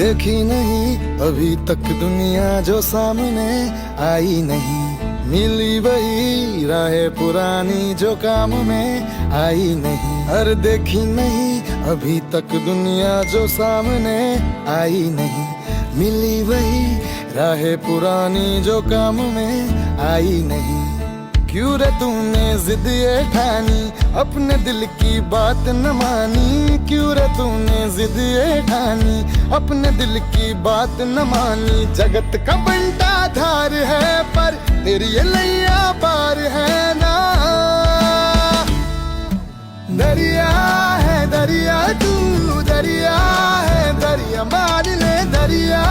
देखी नहीं अभी तक दुनिया जो सामने आई नहीं, मिली वही राहें पुरानी जो काम में आई नहीं। अरे देखी नहीं अभी तक दुनिया जो सामने आई नहीं, मिली वही राहें पुरानी जो काम में आई नहीं। क्यों रे तूने जिद ये ठानी, अपने दिल की बात न मानी। क्यों रे तूने जिद ये ठानी, अपने दिल की बात न मानी। जगत का बंटा धार है पर तेरी ये लैया पार है ना। दरिया है दरिया तू, दरिया है दरिया मान ले, दरिया